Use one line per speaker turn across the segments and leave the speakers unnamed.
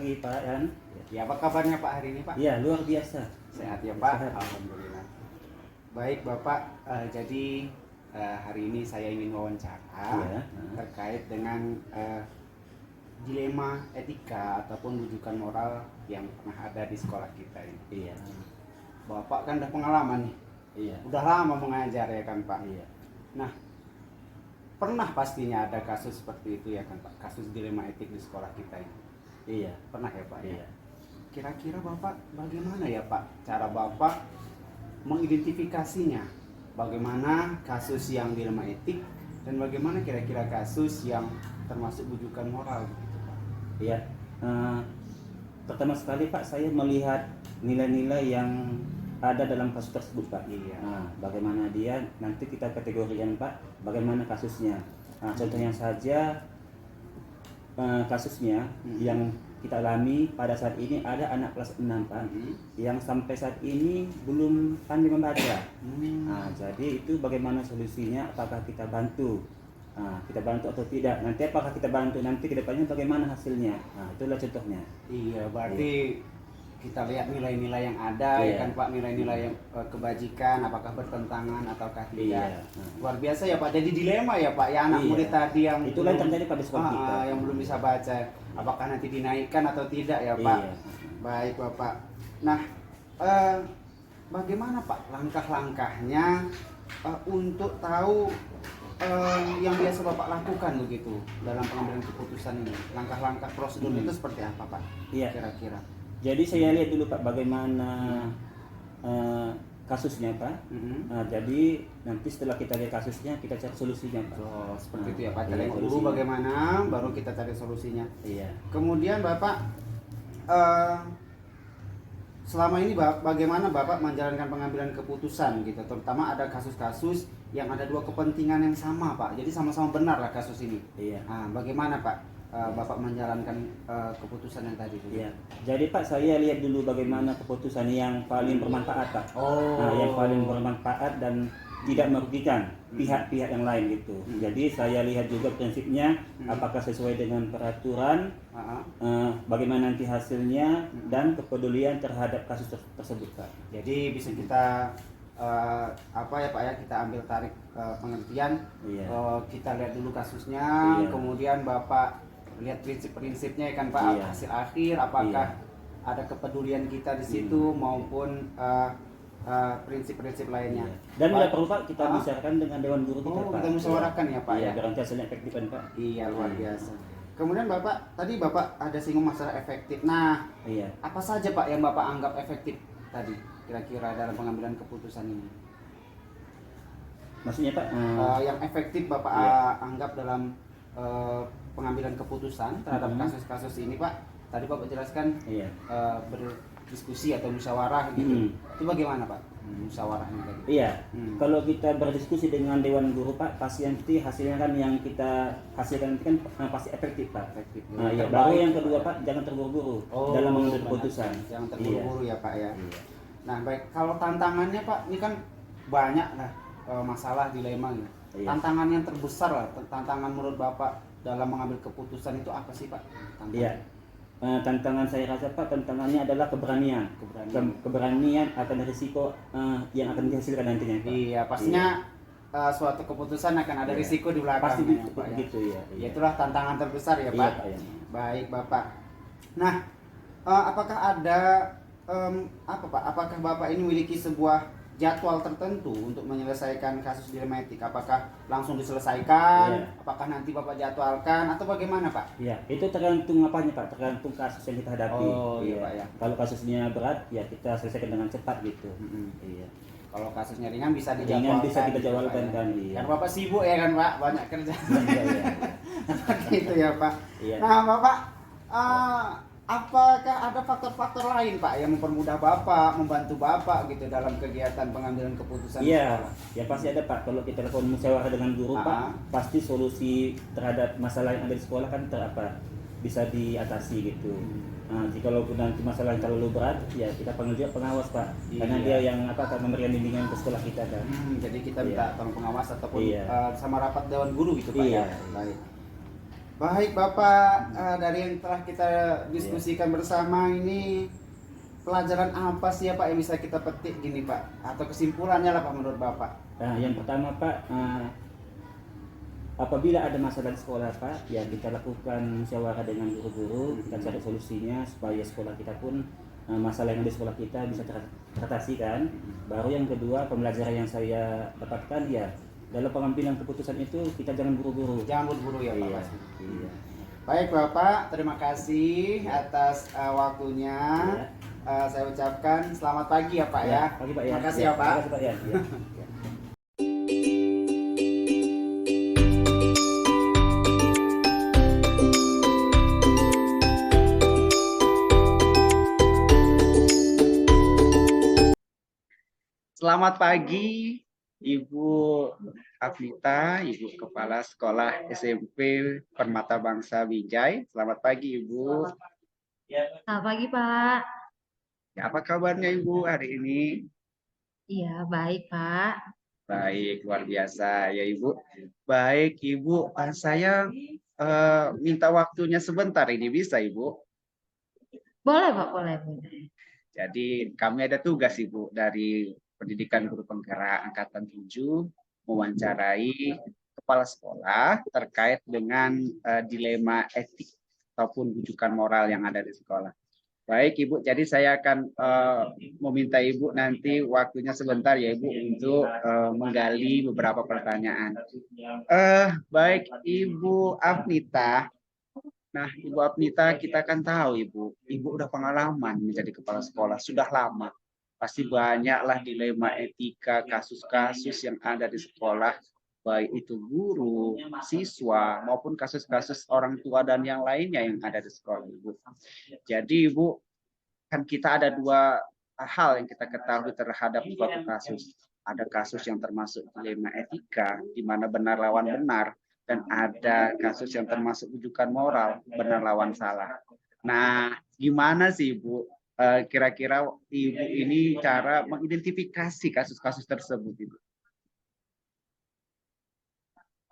pagi Pak Yan.
Ya, apa kabarnya Pak hari ini Pak?
Ya, luar biasa.
Sehat ya Pak?
Sehat.
Alhamdulillah. Baik Bapak, jadi hari ini saya ingin wawancara
Iya.
terkait dengan dilema etika ataupun rujukan moral yang pernah ada di sekolah kita ini.
Iya.
Bapak kan udah pengalaman nih,
Iya.
udah lama mengajar ya kan Pak?
Iya.
Nah, pernah pastinya ada kasus seperti itu ya kan Pak? Kasus dilema etik di sekolah kita ini.
Iya.
Pernah ya Pak?
Iya.
Ya? Kira-kira Bapak bagaimana ya Pak cara Bapak mengidentifikasinya? Bagaimana kasus yang dilema etik dan bagaimana kira-kira kasus yang termasuk rujukan moral gitu Pak?
Iya. Pertama sekali Pak, saya melihat nilai-nilai yang ada dalam kasus tersebut Pak.
Iya.
Bagaimana dia, nanti kita kategorikan Pak, bagaimana kasusnya. Contohnya saja kasusnya yang kita alami pada saat ini ada anak kelas 6 Pak, yang sampai saat ini belum pandai membaca. Jadi itu bagaimana solusinya, apakah kita bantu? Kita bantu atau tidak, nanti apakah kita bantu, nanti kedepannya bagaimana hasilnya. Itulah contohnya.
Iya, berarti kita lihat nilai-nilai yang ada ya kan Pak, nilai-nilai yang kebajikan apakah bertentangan ataukah tidak. Luar biasa ya Pak, jadi dilema ya Pak ya anak murid tadi yang
itulah yang terjadi pada sekolah kita,
yang belum bisa baca, apakah nanti dinaikkan atau tidak ya Pak. Baik Bapak. Nah, bagaimana Pak langkah-langkahnya untuk tahu yang biasa Bapak lakukan begitu dalam pengambilan keputusan ini? Langkah-langkah prosedur itu seperti apa Pak?
Iya.
Kira-kira.
Jadi saya lihat dulu Pak bagaimana kasusnya Pak. Jadi nanti setelah kita lihat kasusnya kita cari solusinya Pak.
Seperti itu ya Pak. Cari dulu bagaimana, baru kita cari solusinya.
Iya.
Kemudian Bapak selama ini bagaimana Bapak menjalankan pengambilan keputusan gitu, terutama ada kasus-kasus yang ada dua kepentingan yang sama Pak. Jadi sama-sama benar lah kasus ini.
Iya.
Bagaimana Pak Bapak menjalankan keputusan yang tadi itu?
Iya. Jadi Pak, saya lihat dulu bagaimana keputusan yang paling bermanfaat Pak. Yang paling bermanfaat dan tidak merugikan pihak-pihak yang lain gitu. Jadi saya lihat juga prinsipnya apakah sesuai dengan peraturan, bagaimana nanti hasilnya dan kepedulian terhadap kasus tersebut Pak.
Jadi bisa kita apa ya Pak ya, kita ambil tarik pengertian. Kita lihat dulu kasusnya, kemudian Bapak lihat prinsip-prinsipnya ya kan Pak, hasil akhir apakah ada kepedulian kita di situ maupun prinsip-prinsip lainnya.
Dan bila perlu Pak, kita bicarakan dengan Dewan Guru kita Pak.
Kita musyawarahkan ya Pak ya.
Biar nanti hasilnya efektif kan Pak.
Iya, luar biasa. Kemudian Bapak, tadi Bapak ada singgung masalah efektif. Nah, apa saja Pak yang Bapak anggap efektif tadi kira-kira dalam pengambilan keputusan ini?
Maksudnya Pak?
Yang efektif Bapak anggap dalam pengambilan keputusan terhadap kasus-kasus ini Pak. Tadi Bapak jelaskan berdiskusi atau musyawarah gitu. Itu bagaimana Pak musyawarahnya tadi?
Iya. Kalau kita berdiskusi dengan Dewan Guru Pak, pasti nanti hasilnya kan yang kita hasilkan nanti kan pasti efektif Pak. Baru yang kedua Pak, jangan terburu-buru dalam mengambil keputusan.
Jangan terburu-buru ya Pak ya. Nah baik, kalau tantangannya Pak, ini kan banyak lah masalah dilema gitu. Tantangan yang terbesar lah, tantangan menurut Bapak dalam mengambil keputusan itu apa sih Pak?
Tantangan saya rasa Pak, tantangannya adalah keberanian. Keberanian akan risiko yang akan dihasilkan nantinya Pak.
Iya, pastinya suatu keputusan akan ada risiko di belakangnya.
Pasti begitu ya.
Itulah tantangan terbesar ya Pak. Baik Bapak. Nah, apakah ada apakah Bapak ini memiliki sebuah jadwal tertentu untuk menyelesaikan kasus dilema etik? Apakah langsung diselesaikan? Apakah nanti Bapak jadwalkan atau bagaimana Pak?
Iya, itu tergantung apanya Pak, tergantung kasus yang kita hadapi.
Pak ya.
Kalau kasusnya berat ya kita selesaikan dengan cepat gitu.
Kalau kasusnya ringan bisa dijadwalkan.
Ringan bisa kita jadwalkan kan.
Kan Bapak sibuk ya kan Pak, banyak kerja. Gitu ya Pak. Nah Bapak, apakah ada faktor-faktor lain Pak yang mempermudah Bapak, membantu Bapak gitu dalam kegiatan pengambilan keputusan?
Iya, ya pasti ada Pak. Kalau kita lakukan musyawarah dengan guru Pak, pasti solusi terhadap masalah yang ada di sekolah kan bisa diatasi gitu. Jika nanti masalah yang terlalu berat, ya kita panggil juga pengawas Pak, karena dia yang akan memberikan bimbingan ke sekolah kita kan.
Jadi kita minta tolong pengawas ataupun sama rapat dewan guru gitu Pak ya. Baik. Baik Bapak, dari yang telah kita diskusikan bersama ini, pelajaran apa sih ya Pak yang bisa kita petik gini Pak? Atau kesimpulannya lah Pak menurut Bapak?
Nah, yang pertama Pak, apabila ada masalah di sekolah Pak, ya kita lakukan musyawarah dengan guru-guru, kita cari solusinya supaya sekolah kita pun masalah yang ada di sekolah kita bisa teratasi kan. Baru yang kedua, pembelajaran yang saya dapatkan ya dalam pengambilan keputusan itu kita jangan buru-buru.
Jangan buru-buru ya Pak.
Iya, iya.
Baik Bapak, terima kasih atas waktunya. Saya ucapkan selamat pagi ya Pak ya.
Pagi Pak ya.
Terima kasih ya Pak.
Terima kasih Pak ya.
Selamat pagi Ibu Afnita, Ibu Kepala Sekolah SMP Permata Bangsa Wijaya. Selamat pagi Ibu.
Selamat pagi Pak.
Ya, apa kabarnya Ibu hari ini?
Iya baik Pak.
Baik, luar biasa ya Ibu. Baik Ibu, saya minta waktunya sebentar ini, bisa Ibu?
Boleh Pak, boleh.
Jadi kami ada tugas Ibu dari Pendidikan Guru Penggerak Angkatan 7 mewawancarai kepala sekolah terkait dengan dilema etik ataupun rujukan moral yang ada di sekolah. Baik Ibu, jadi saya akan meminta Ibu nanti waktunya sebentar ya Ibu untuk menggali beberapa pertanyaan. Baik Ibu Afnita. Nah Ibu Afnita, kita kan tahu Ibu udah pengalaman menjadi kepala sekolah, sudah lama. Pasti banyaklah dilema etika, kasus-kasus yang ada di sekolah, baik itu guru, siswa, maupun kasus-kasus orang tua dan yang lainnya yang ada di sekolah Ibu. Jadi Ibu, kan kita ada dua hal yang kita ketahui terhadap suatu kasus. Ada kasus yang termasuk dilema etika, di mana benar lawan benar, dan ada kasus yang termasuk rujukan moral, benar lawan salah. Nah, gimana sih Ibu? Kira-kira Ibu ini cara mengidentifikasi kasus-kasus tersebut Ibu?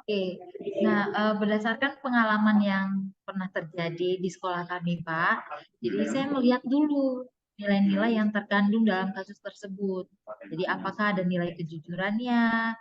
Oke, nah berdasarkan pengalaman yang pernah terjadi di sekolah kami Pak, jadi saya melihat dulu nilai-nilai yang terkandung dalam kasus tersebut. Jadi apakah ada nilai kejujurannya,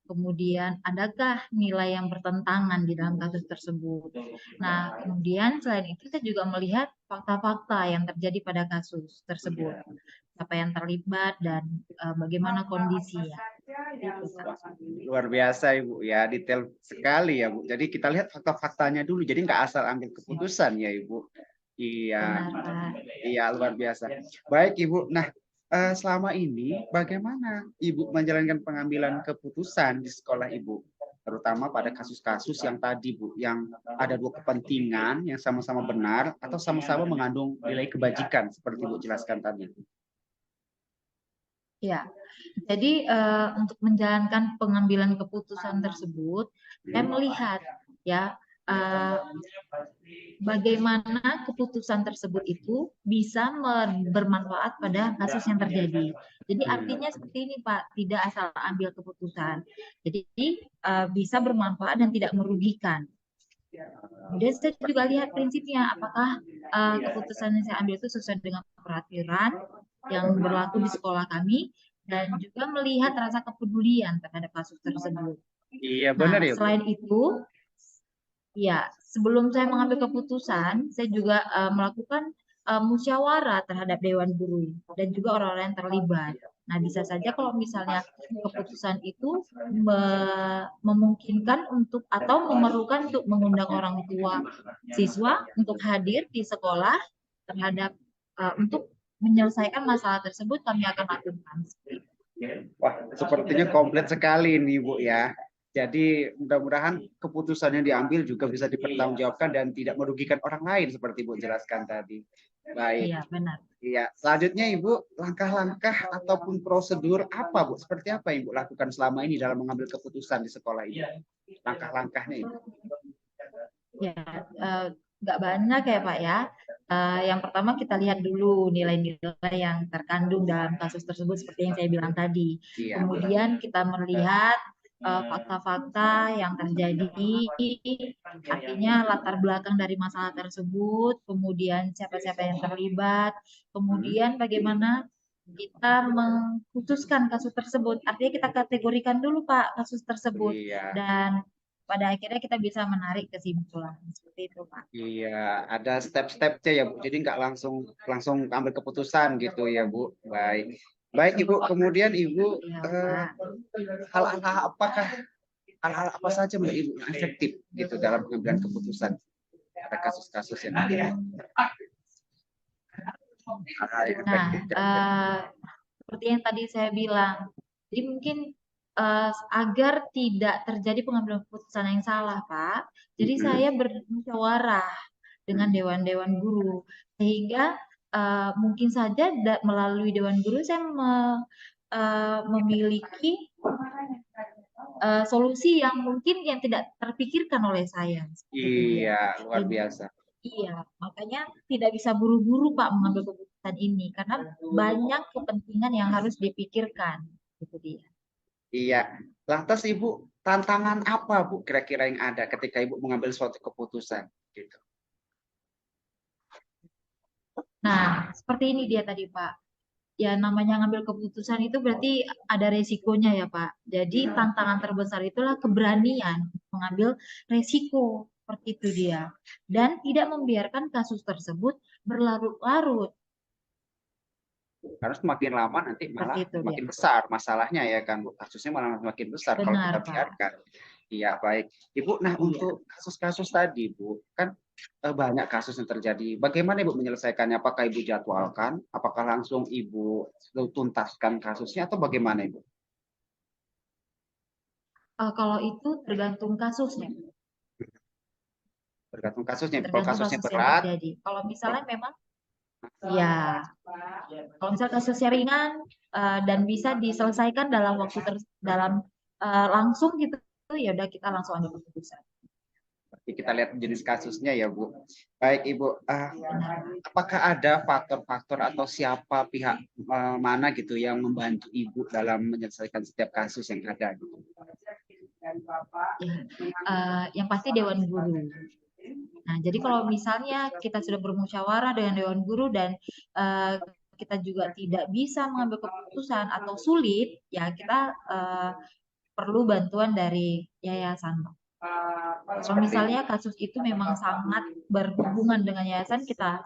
kemudian adakah nilai yang bertentangan di dalam kasus tersebut. Nah, kemudian selain itu saya juga melihat fakta-fakta yang terjadi pada kasus tersebut. Siapa yang terlibat dan bagaimana kondisinya.
Luar biasa Ibu ya, detail sekali ya Bu. Jadi kita lihat fakta-faktanya dulu, jadi nggak asal ambil keputusan ya Ibu. Iya, iya luar biasa. Baik Ibu, nah selama ini bagaimana Ibu menjalankan pengambilan keputusan di sekolah Ibu? Terutama pada kasus-kasus yang tadi Bu, yang ada dua kepentingan yang sama-sama benar atau sama-sama mengandung nilai kebajikan seperti Ibu jelaskan tadi.
Ya, jadi untuk menjalankan pengambilan keputusan tersebut, saya melihat ya bagaimana keputusan tersebut itu bisa bermanfaat pada kasus yang terjadi. Jadi artinya seperti ini Pak, tidak asal ambil keputusan. Jadi bisa bermanfaat dan tidak merugikan. Kemudian saya juga lihat prinsipnya, apakah keputusan yang saya ambil itu sesuai dengan peraturan yang berlaku di sekolah kami, dan juga melihat rasa kepedulian terhadap kasus tersebut.
Iya benar ya.
Selain itu, ya sebelum saya mengambil keputusan, saya juga melakukan musyawarah terhadap Dewan Guru dan juga orang-orang yang terlibat. Nah, bisa saja kalau misalnya keputusan itu memungkinkan untuk atau memerlukan untuk mengundang orang tua siswa untuk hadir di sekolah terhadap untuk menyelesaikan masalah tersebut, kami akan lakukan.
Wah, sepertinya komplit sekali ini Bu ya. Jadi mudah-mudahan keputusan yang diambil juga bisa dipertanggungjawabkan dan tidak merugikan orang lain seperti Ibu jelaskan tadi. Baik.
Iya, benar.
Iya, selanjutnya Ibu, langkah-langkah ataupun prosedur apa Bu? Seperti apa Ibu lakukan selama ini dalam mengambil keputusan di sekolah ini? Langkah-langkahnya Ibu.
Ya, nggak banyak ya Pak ya. Yang pertama kita lihat dulu nilai-nilai yang terkandung dalam kasus tersebut seperti yang saya bilang tadi. Kemudian kita melihat fakta-fakta yang terjadi, artinya latar belakang dari masalah tersebut, kemudian siapa-siapa yang terlibat, kemudian bagaimana kita mengkhususkan kasus tersebut. Artinya kita kategorikan dulu Pak kasus tersebut,
Iya.
dan pada akhirnya kita bisa menarik kesimpulan seperti itu Pak.
Iya, ada step-stepnya ya Bu. Jadi nggak langsung ambil keputusan gitu ya Bu. Baik. Baik Ibu, kemudian Ibu
Ya,
eh,
Pak.
hal-hal apa saja menurut Ibu yang efektif gitu dalam pengambilan keputusan pada kasus-kasus yang ada? Hal-hal yang
Nah,
efektif.
seperti yang tadi saya bilang, jadi mungkin agar tidak terjadi pengambilan keputusan yang salah, Pak. Jadi saya bermusyawarah dengan dewan-dewan guru, sehingga mungkin saja melalui dewan guru saya memiliki solusi yang mungkin yang tidak terpikirkan oleh saya.
Iya, luar biasa.
Iya, makanya tidak bisa buru-buru Pak mengambil keputusan ini karena banyak kepentingan yang harus dipikirkan. Gitu dia.
Iya. Lantas Ibu, tantangan apa Bu kira-kira yang ada ketika Ibu mengambil suatu keputusan gitu?
Nah, seperti ini dia tadi Pak. Ya namanya ngambil keputusan itu berarti ada resikonya ya Pak. Jadi tantangan terbesar itulah keberanian mengambil resiko. Seperti itu dia. Dan tidak membiarkan kasus tersebut berlarut-larut.
Karena semakin lama nanti malah
Seperti itu
semakin
dia.
besar masalahnya ya kan Bu. Kasusnya malah semakin besar kalau kita
Benar Pak.
biarkan. Iya, baik. Ibu, nah untuk kasus-kasus tadi Bu, kan banyak kasus yang terjadi. Bagaimana Ibu menyelesaikannya? Apakah Ibu jadwalkan? Apakah langsung Ibu tuntaskan kasusnya atau bagaimana Ibu?
Kalau itu tergantung kasusnya.
Tergantung kasusnya. Kalau
Tergantung
kasusnya
kasus yang
berat,
terjadi. Kalau misalnya memang ya, kalau misalnya kasusnya ringan dan bisa diselesaikan dalam waktu langsung gitu, ya udah kita langsung ambil keputusan.
kita lihat jenis kasusnya ya Bu. Baik Ibu, apakah ada faktor-faktor atau siapa pihak mana gitu yang membantu Ibu dalam menyelesaikan setiap kasus yang ada gitu?
Ya, yang pasti Dewan Guru. Nah, jadi kalau misalnya kita sudah bermusyawarah dengan Dewan Guru dan kita juga tidak bisa mengambil keputusan atau sulit, ya kita perlu bantuan dari yayasan. Kalau misalnya kasus itu memang sangat berhubungan dengan yayasan, kita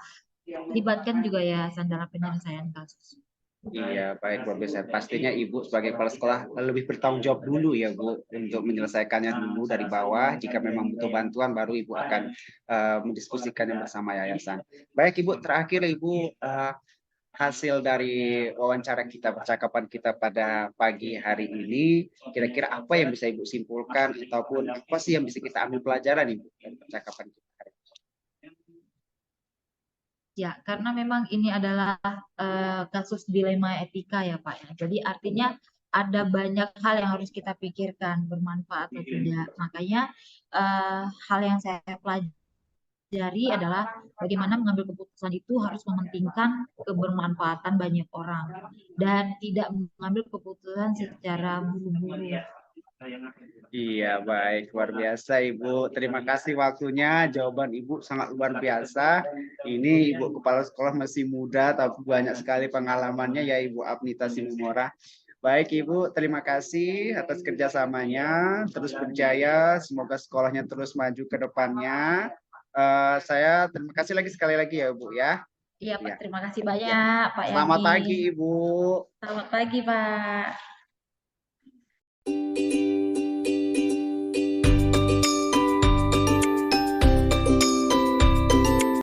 libatkan juga yayasan dalam penyelesaian kasus.
Iya, baik Bu Bisa. Pastinya Ibu sebagai kepala sekolah lebih bertanggung jawab dulu ya Bu untuk menyelesaikannya dulu dari bawah. Jika memang butuh bantuan, baru Ibu akan mendiskusikannya bersama yayasan. Baik Ibu, terakhir Ibu hasil dari wawancara kita, percakapan kita pada pagi hari ini, kira-kira apa yang bisa Ibu simpulkan ataupun apa sih yang bisa kita ambil pelajaran Ibu dari percakapan kita hari ini?
Ya, karena memang ini adalah kasus dilema etika ya Pak ya. Jadi artinya ada banyak hal yang harus kita pikirkan, bermanfaat atau tidak. Makanya hal yang saya pelajari adalah bagaimana mengambil keputusan itu harus mementingkan kebermanfaatan banyak orang dan tidak mengambil keputusan secara buru-buru.
Iya, baik. Luar biasa, Ibu. Terima kasih waktunya. Jawaban Ibu sangat luar biasa. Ini Ibu Kepala Sekolah masih muda, tapi banyak sekali pengalamannya ya Ibu Apnita Simumora. Baik, Ibu. Terima kasih atas kerjasamanya. Terus berjaya. Semoga sekolahnya terus maju ke depannya. Saya terima kasih sekali lagi ya, Bu ya.
Iya, Pak.
Ya.
Terima kasih banyak, Pak Yadi.
Selamat pagi, Ibu.
Selamat pagi, Pak.